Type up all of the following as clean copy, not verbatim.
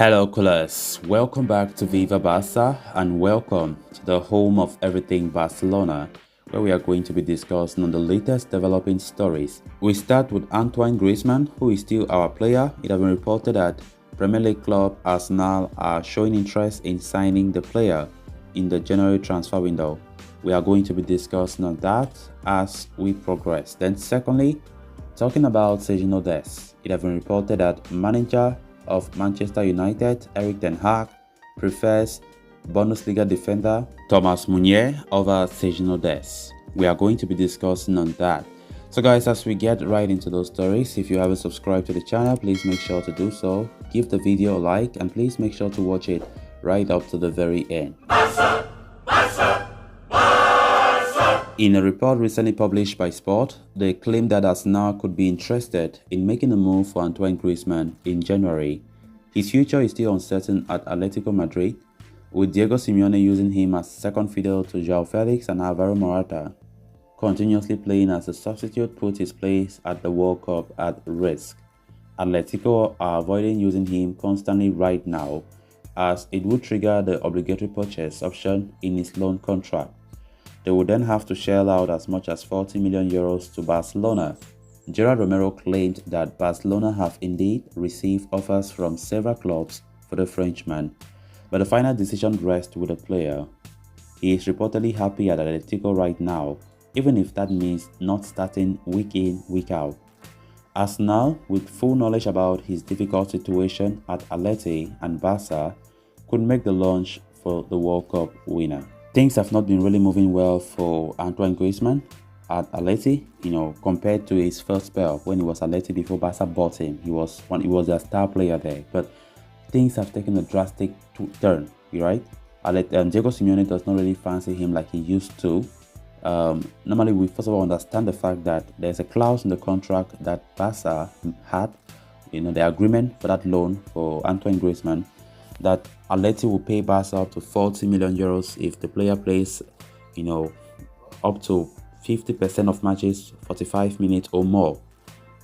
Hello coolers, welcome back to Viva Barca and welcome to the home of everything Barcelona, where we are going to be discussing on the latest developing stories. We start with Antoine Griezmann, who is still our player. It has been reported that Premier League club Arsenal are showing interest in signing the player in the January transfer window. We are going to be discussing on that as we progress. Then secondly, talking about Sergiño Dest, it has been reported that manager of Manchester United, Erik ten Hag, prefers Bundesliga defender Thomas Meunier over Sergiño Dest. We are going to be discussing on that. So guys, as we get right into those stories, if you haven't subscribed to the channel, please make sure to do so. Give the video a like and please make sure to watch it right up to the very end. In a report recently published by Sport, they claim that Arsenal could be interested in making a move for Antoine Griezmann in January. His future is still uncertain at Atletico Madrid, with Diego Simeone using him as second fiddle to João Felix and Alvaro Morata. Continuously playing as a substitute puts his place at the World Cup at risk. Atletico are avoiding using him constantly right now, as it would trigger the obligatory purchase option in his loan contract. They would then have to shell out as much as 40 million euros to Barcelona. Gerard Romero claimed that Barcelona have indeed received offers from several clubs for the Frenchman, but the final decision rests with the player. He is reportedly happy at Atletico right now, even if that means not starting week in, week out. Arsenal, with full knowledge about his difficult situation at Atleti and Barca, could make the launch for the World Cup winner. Things have not been really moving well for Antoine Griezmann at Atleti, compared to his first spell when he was at Atleti before Barca bought him. He was a star player there, but things have taken a drastic turn, right? Diego Simeone does not really fancy him like he used to. Normally, we first of all understand the fact that there's a clause in the contract that Barca had, the agreement for that loan for Antoine Griezmann, that Atleti will pay Barca up to 40 million euros if the player plays, up to 50% of matches, 45 minutes or more.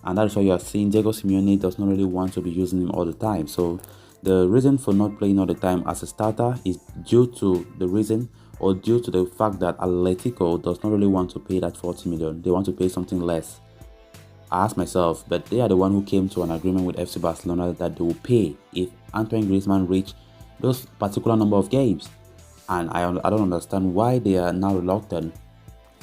And that is why you are seeing Diego Simeone does not really want to be using him all the time. So the reason for not playing all the time as a starter is due to the fact that Atletico does not really want to pay that 40 million. They want to pay something less. I asked myself, but they are the one who came to an agreement with FC Barcelona that they will pay if Antoine Griezmann reach those particular number of games. And I don't understand why they are now reluctant,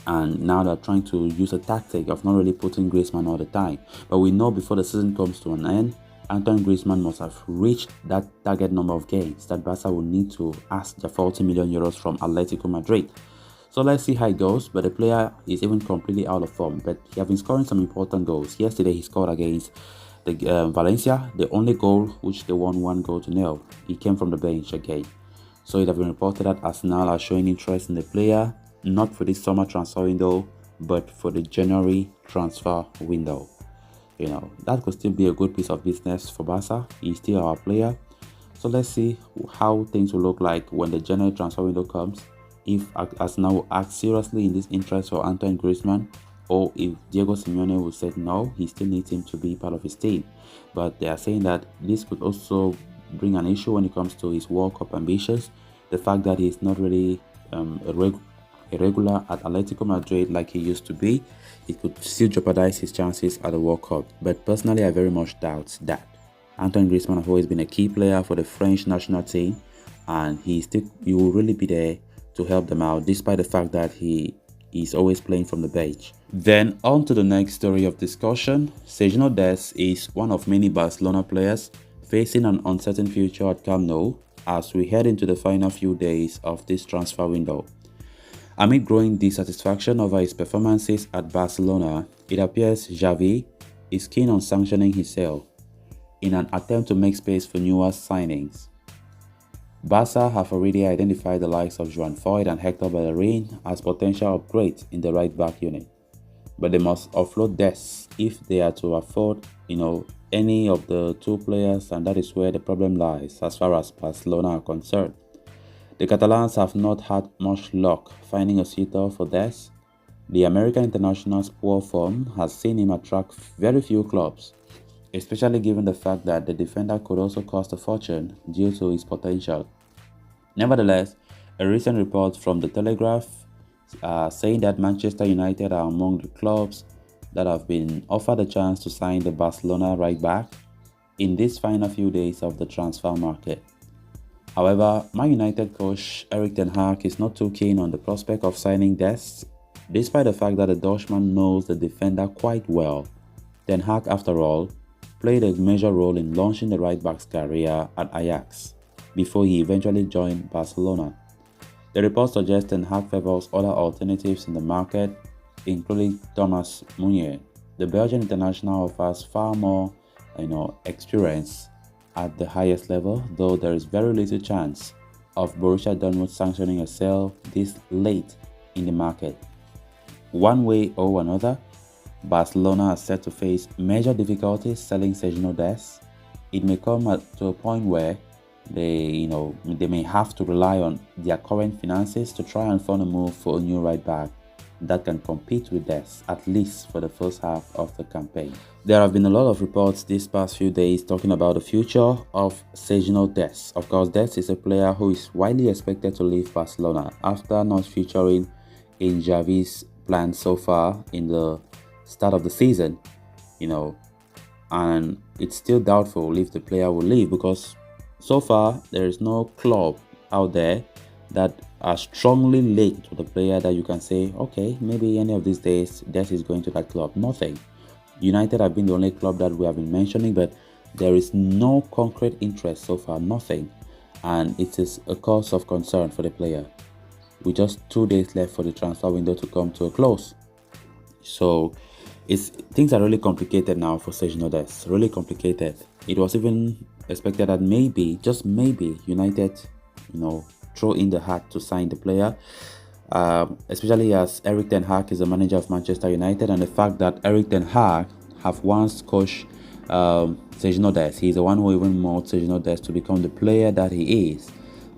and now they're trying to use a tactic of not really putting Griezmann all the time. But we know before the season comes to an end, Antoine Griezmann must have reached that target number of games that Barca will need to ask the 40 million euros from Atletico Madrid. So let's see how it goes, but the player is even completely out of form, but he has been scoring some important goals. Yesterday he scored against the Valencia, the only goal which they won 1-0. He came from the bench again. So it has been reported that Arsenal are showing interest in the player, not for this summer transfer window, but for the January transfer window. That could still be a good piece of business for Barca. He's still our player. So let's see how things will look like when the January transfer window comes. If Arsenal will act seriously in this interest for Antoine Griezmann, or if Diego Simeone will say no, he still needs him to be part of his team. But they are saying that this could also bring an issue when it comes to his World Cup ambitions. The fact that he's not really a regular at Atletico Madrid like he used to be, it could still jeopardize his chances at the World Cup. But personally, I very much doubt that. Antoine Griezmann has always been a key player for the French national team, and he will really be there to help them out, despite the fact that he is always playing from the bench. Then on to the next story of discussion. Sergiño Dest is one of many Barcelona players facing an uncertain future at Camp Nou as we head into the final few days of this transfer window. Amid growing dissatisfaction over his performances at Barcelona, it appears Xavi is keen on sanctioning his sale in an attempt to make space for newer signings. Barca have already identified the likes of Joan Foyt and Hector Bellerin as potential upgrades in the right-back unit. But they must offload Dest if they are to afford, any of the two players, and that is where the problem lies as far as Barcelona are concerned. The Catalans have not had much luck finding a suitor for Dest. The American international's poor form has seen him attract very few clubs. especially given the fact that the defender could also cost a fortune due to his potential. Nevertheless, a recent report from The Telegraph saying that Manchester United are among the clubs that have been offered a chance to sign the Barcelona right back in these final few days of the transfer market. However, Man United coach Erik ten Hag is not too keen on the prospect of signing Dest, despite the fact that the Dutchman knows the defender quite well. Ten Hag, after all, played a major role in launching the right-back's career at Ajax before he eventually joined Barcelona. The report suggests Ten Hag favors other alternatives in the market, including Thomas Meunier. The Belgian international offers far more experience at the highest level, though there is very little chance of Borussia Dortmund sanctioning a sale this late in the market. One way or another, Barcelona are set to face major difficulties selling Sergiño Dest. It may come to a point where they may have to rely on their current finances to try and fund a move for a new right back that can compete with Dest, at least for the first half of the campaign. There have been a lot of reports these past few days talking about the future of Sergiño Dest. Of course, Dest is a player who is widely expected to leave Barcelona after not featuring in Xavi's plans so far in the start of the season, and it's still doubtful if the player will leave because so far there is no club out there that are strongly linked to the player that you can say, okay, maybe any of these days Dest is going to that club. Nothing. United have been the only club that we have been mentioning, but there is no concrete interest so far, nothing, and it is a cause of concern for the player with just 2 days left for the transfer window to come to a close. So things are really complicated now for Sergiño Dest, really complicated. It was even expected that maybe, just maybe, United, throw in the hat to sign the player, especially as Erik ten Hag is the manager of Manchester United, and the fact that Erik ten Hag have once coached Sergiño Dest. He's the one who even molded Sergiño Dest to become the player that he is.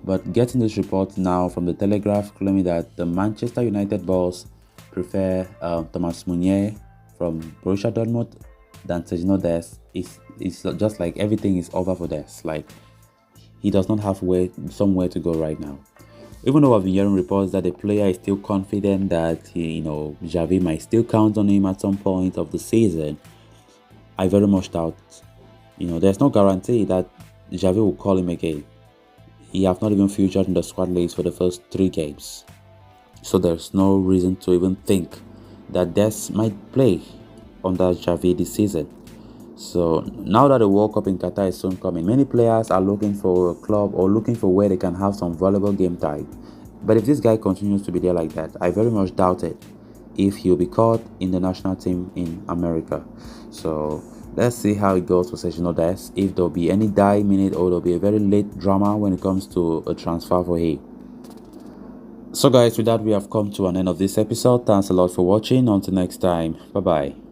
But getting this report now from the Telegraph claiming that the Manchester United boss prefer Thomas Meunier from Borussia Dortmund than Sergiño Dest is just like everything is over for Dest. Like, he does not have somewhere to go right now. Even though I've been hearing reports that the player is still confident that Xavi might still count on him at some point of the season, I very much doubt. There's no guarantee that Xavi will call him again. He have not even featured in the squad list for the first 3 games. So there's no reason to even think that Dest might play under Xavi this season. So now that the World Cup in Qatar is soon coming, many players are looking for a club or looking for where they can have some valuable game time. But if this guy continues to be there like that, I very much doubt it if he'll be caught in the national team in America. So let's see how it goes for Sergiño Dest, if there'll be any die minute or there'll be a very late drama when it comes to a transfer for him. So guys, with that we have come to an end of this episode. Thanks a lot for watching. Until next time, bye bye.